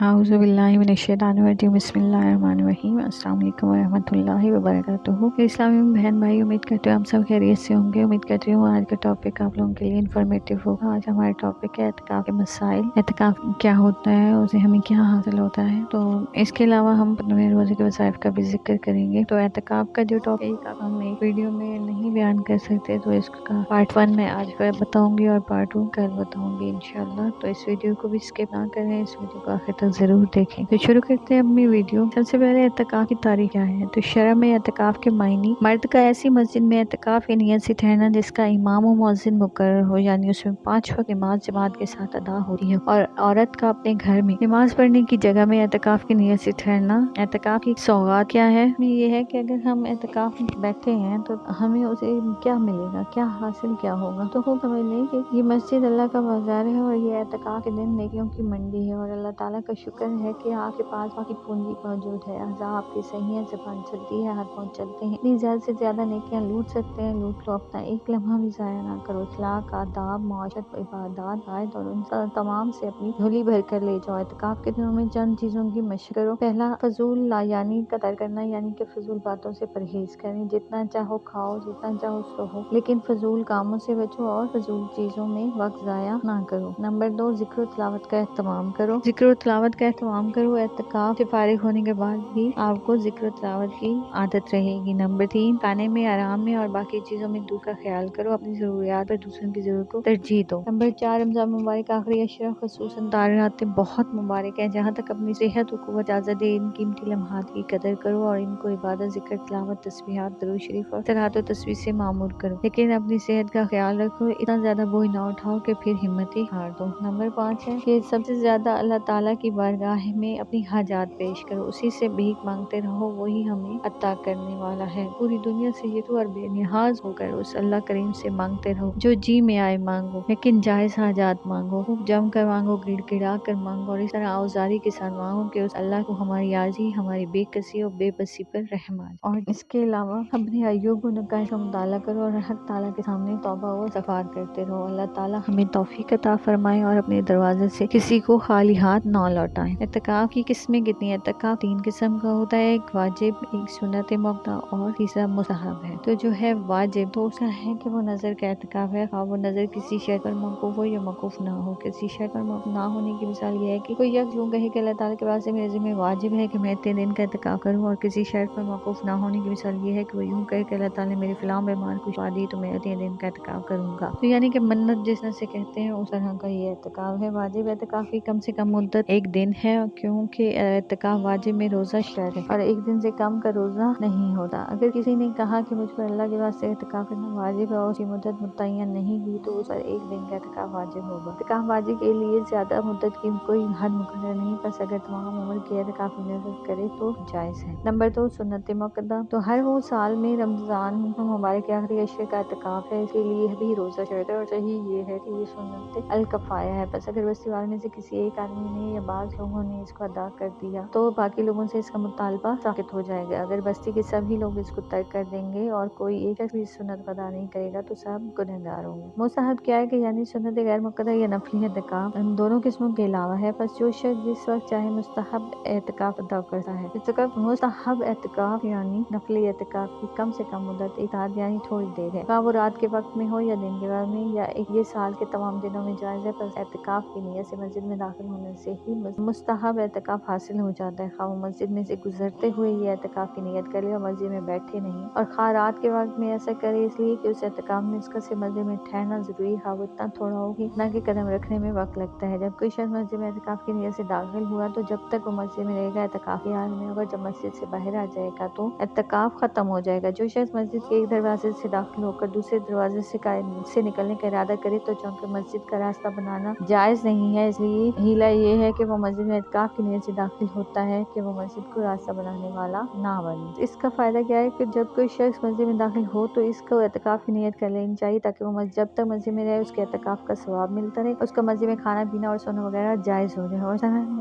अऊज़ु बिल्लाहि मिनश्शैतानिर्रजीम बिस्मिल्लाहिर्रहमानिर्रहीम अस्सलाम वालेकुम वरहमतुल्लाहि वबरकातुहू। इस्लामी बहन भाई, उम्मीद करती हूँ आप सब खैरियत से होंगे। उम्मीद करती हूँ आज का टॉपिक आप लोगों के लिए इन्फॉर्मेटिव होगा। आज हमारा टॉपिक है एतकाफ़ के मसाइल। एतकाफ़ क्या होता है, उसे हमें क्या हासिल होता है। तो इसके अलावा हम अपने रोज़े के वसाइफ का भी जिक्र करेंगे। तो एतकाफ़ का जो टॉपिक हम एक वीडियो में नहीं बयान कर सकते, तो इसका पार्ट 1 मैं आज बताऊँगी और पार्ट 2 कल बताऊँगी इंशाल्लाह। तो इस वीडियो को भी स्किप ना करें, इस वीडियो को आखिर तक ज़रूर देखें। तो शुरू करते हैं अपनी वीडियो। सबसे पहले एतकाफ़ की तारीख क्या है। तो शरअ में एतकाफ़ के मायने मर्द का ऐसी मस्जिद में एतकाफ़ की नियत से ठहरना जिसका इमाम व मुअज्जिन मुकर्रर हो, यानी उसमें 5 वक्त नमाज जमात के साथ अदा होती है। और औरत का अपने घर में नमाज पढ़ने की जगह में एतकाफ़ की नियत से ठहरना। एतकाफ़ की सौगात क्या है। ये है कि अगर हम एतकाफ़ में बैठे हैं तो हमें उसे क्या मिलेगा, क्या हासिल क्या होगा। तो खूब समझ लें कि ये मस्जिद अल्लाह का बाजार है और ये एतकाफ़ के दिन नेकियों की मंडी है। और अल्लाह ताला का शुक्र है कि आपके पास आपकी पूंजी मौजूद है। अज़ा आपकी सही है, ज़बान चलती है, हाथ पाँव चलते हैं। इतनी ज़्यादा से ज़्यादा नेकियां लूट सकते हैं, लूट लो। अपना एक लम्हा भी ज़ाया ना करो। अखलाक, आदाब, मुआशरत, इबादत, आयत और उन तमाम से अपनी झोली भर कर ले जाओ। एतकाफ़ के दिनों में चंद चीज़ों की मशक करो। पहला, फजूल लायानी का तर करना, यानी कि फजूल बातों से परहेज करें। जितना चाहो खाओ, जितना चाहो सोहो, लेकिन फजूल कामों से बचो और फजूल चीज़ों में वक्त ज़ाया ना करो। नंबर 2, जिक्र तिलावत का एहतमाम करो। जिक्र तिलावत का एहतमाम करो। एतकाफ़ से फारिग होने के बाद भी आपको जिक्र तिलावत की आदत रहेगी। नंबर 3, खाने में, आराम में और बाकी चीज़ों में दूर का ख्याल करो। अपनी ज़रूरियात पर दूसरों की ज़रूरत को तरजीह दो। नंबर 4, रमज़ान मुबारक आखिरी अशरा खुसूसन तारीख़ें बहुत मुबारक है। जहाँ तक अपनी सेहत व क़ुव्वत इजाज़त दे, इन कीमती लम्हात की कदर करो और इनको इबादत, जिक्र, तिलावत, तस्बीहात, दरूद शरीफ और सलात व तस्बीह से मामूर करो। लेकिन अपनी सेहत का ख्याल रखो, इतना ज़्यादा बोझ ना उठाओ कि फिर हिम्मत ही हार दो। नंबर 5 है कि सबसे ज़्यादा अल्लाह ताला की बारगाह में अपनी हाजात पेश करो। उसी से भीख मांगते रहो, वही हमें अता करने वाला है। पूरी दुनिया से ये तो और बेनियाज होकर उस अल्लाह करीम से मांगते रहो। जो जी में आए मांगो, लेकिन जायज़ हाजात मांगो। खूब जम कर मांगो, गिड़गिड़ा कर मांगो और इस तरह औजारी के साथ मांगो कि उस अल्लाह को हमारी आजी, हमारी बेकसी और बेबसी पर रहम आ जाए। और इसके अलावा अपने अय्यूब व नकाइश का मुताला करो और हक ताला के सामने तौबा व इस्तग़फ़ार करते रहो। अल्लाह ताला हमें तौफीक अता फरमाए और अपने दरवाजे से किसी को खाली हाथ ना लौटाएं। एतकाफ़ की किस्में कितनी है। एतकाफ़ 3 किस्म का होता है, एक वाजिब, एक सुन्नत मुअक्कदा और तीसरा मुस्तहब है। तो जो है वाजिब, तो उसका है कि वो नज़र का एतकाफ़ है। वो नज़र किसी शय पर मौकूफ़ हो या मौकूफ़ ना हो। किसी शय पर मौकूफ़ ना होने की मिसाल ये है कि कोई यक्स यूँ कहे कि अल्लाह ताला के पास से मेरे ज़िम्मे वाजिब है कि मैं इतने दिन का एतकाफ़ करूँ। और किसी शय पर मौकूफ़ ना होने की मिसाल ये है कि वो यूँ कहे कि अल्लाह ताला ने मेरे फ़लाँ बीमार को शिफ़ा दी तो मैं इतने दिन का एतकाफ़ करूँगा। तो यानी कि मन्नत जिस तरह से कहते हैं उस तरह का ये एतकाफ़ है। वाजिब एतकाफ़ की कम से कम मुद्दत एक दिन है, क्योंकि एतकाफ़ वाजिब में रोज़ा शर्त है और एक दिन से कम का रोज़ा नहीं होता। अगर किसी ने कहा कि मुझ पर अल्लाह के वास्ते एतकाफ़ करना वाजिब है और उसकी मुद्दत मुतय्यन नहीं की, तो उस पर एक दिन का एतकाफ़ वाजिब होगा। एतकाफ़ वाजिब के लिए ज़्यादा मुद्दत की कोई हद मुकर्रर नहीं, बस अगर तमाम उम्र के एतकाफ़ की नियत करे तो जायज़ है। नंबर 2, सुन्नत मुअक्कदा। तो हर वो साल में रमज़ान मुबारक के आखिरी अशरे का एतकाफ़ है, इसके लिए भी रोज़ा शर्त है। और सही ये है कि ये सुन्नत अल कफ़ाया है, बस अगर बस्ती वालों में से किसी एक आदमी ने या बाज़ लोगों ने इसको अदा कर दिया तो बाकी लोगों से इसका मुतालबा साकित हो जाएगा। अगर बस्ती के सभी लोग इसको तर्क कर देंगे और कोई एक शख्स भी इस सुन्नत को अदा नहीं करेगा तो सब गुनहगार होंगे। मुस्तहब क्या है कि यानी सुन्नत गैर मुअक्कदा या नफली एतकाफ़ इन दोनों किस्मों के अलावा है। बस जो शख्स जिस वक्त चाहे मुस्तहब एतकाफ़ अदा करता है। मुस्तहब एतकाफ़ यानी नफली एतकाफ़ की कम से कम मुद्दत एक रात यानी थोड़ी देर है। वो रात के वक्त में हो या दिन के वक्त में या ये साल के तमाम दिनों में जायज़ है। बस एतकाफ़ की नियत से मस्जिद में दाखिल होने से ही मुस्तहब एतकाफ़ हासिल हो जाता है। वो मस्जिद में से गुजरते हुए ये एतकाफ़ की नियत कर ले और मस्जिद में बैठे नहीं। और खा रात के वक्त में ऐसा करे इसलिए कि उस एतकाफ़ में उसका से मस्जिद में ठहरना ज़रूरी है। वो इतना थोड़ा हो कि ना कि कदम रखने में वक्त लगता है। जब कोई शख्स मस्जिद में एतकाफ़ की नियत से दाखिल हुआ तो जब तक वो मस्जिद में रहेगा एतकाफ़ की हाल में होगा। जब मस्जिद से बाहर आ जाएगा तो एतकाफ़ ख़त्म हो जाएगा। जो शख्स मस्जिद के एक दरवाजे से दाखिल होकर दूसरे दरवाजे से निकलने का इरादा करे तो चूँकि मस्जिद का रास्ता बनाना जायज़ नहीं है, इसलिए हीला ये है कि वो मस्जिद में एतकाफ़ की नियत से दाखिल होता है कि वो मस्जिद को रास्ता बनाने वाला ना बने। इसका फ़ायदा क्या है कि जब कोई शख्स मस्जिद में दाखिल हो तो इसको एतकाफ़ की नियत कर लेनी चाहिए, ताकि वो जब तक मस्जिद में रहे उसके एतकाफ़ का सवाब मिलता रहे। उसका मस्जिद में खाना पीना और सोना वगैरह जायज़ हो जाए और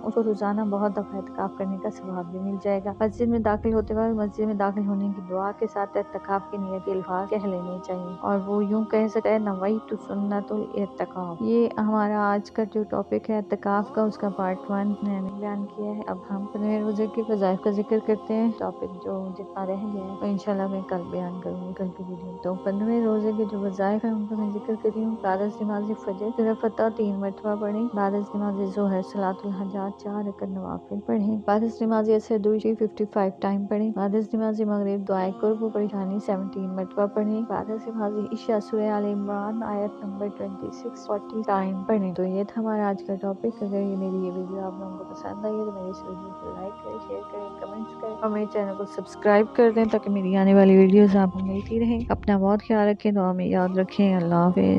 उसको रोज़ाना बहुत दफ़ा एतकाफ़ करने का सवाब भी मिल जाएगा। मस्जिद में दाखिल होते वक्त मस्जिद में दाखिल होने की दुआ के साथ एतकाफ़ की नियत के अल्फाज कह लेने चाहिए और वो यूँ कह सकता है नवैतु सुन्नतुल एतकाफ़। ये हमारा आज का जो टॉपिक है एतकाफ़ का, उसका पार्ट عنوان میں نے بیان کیا ہے۔ اب ہم 15ویں روزے کے وظائف کا ذکر کرتے ہیں۔ ٹاپک جو جتنا رہ گیا ہے وہ انشاءاللہ میں کل بیان کروں گی، کل کی ویڈیو۔ تو 15ویں روزے کے جو وظائف ہیں ان کا میں ذکر کر رہی ہوں۔ بعد از نماز فجر سورہ فتح 3 مرتبہ پڑھیں۔ بعد از نماز ظہر صلاۃ الحاجات 4 رکعت نوافل پڑھیں۔ بعد از نماز عصر درود 55 ٹائم پڑھیں۔ بعد از نماز مغرب دعائے قرب و پریشانی 17 مرتبہ پڑھیں۔ بعد از نماز عشاء سورہ آل عمران آیت نمبر 26 40 ٹائم پڑھیں۔ تو یہ تھا ہمارا آج کا ٹاپک۔ اگر یہ میری یہ ویڈیو آپ لوگوں کو پسند آئی ہے تو میری اس ویڈیو کو لائک کریں، شیئر کریں، کمنٹس کریں اور میرے چینل کو سبسکرائب کر دیں تاکہ میری آنے والی ویڈیوز آپ کو ملتی رہیں۔ اپنا بہت خیال رکھیں، دعا میں یاد رکھیں۔ اللہ حافظ۔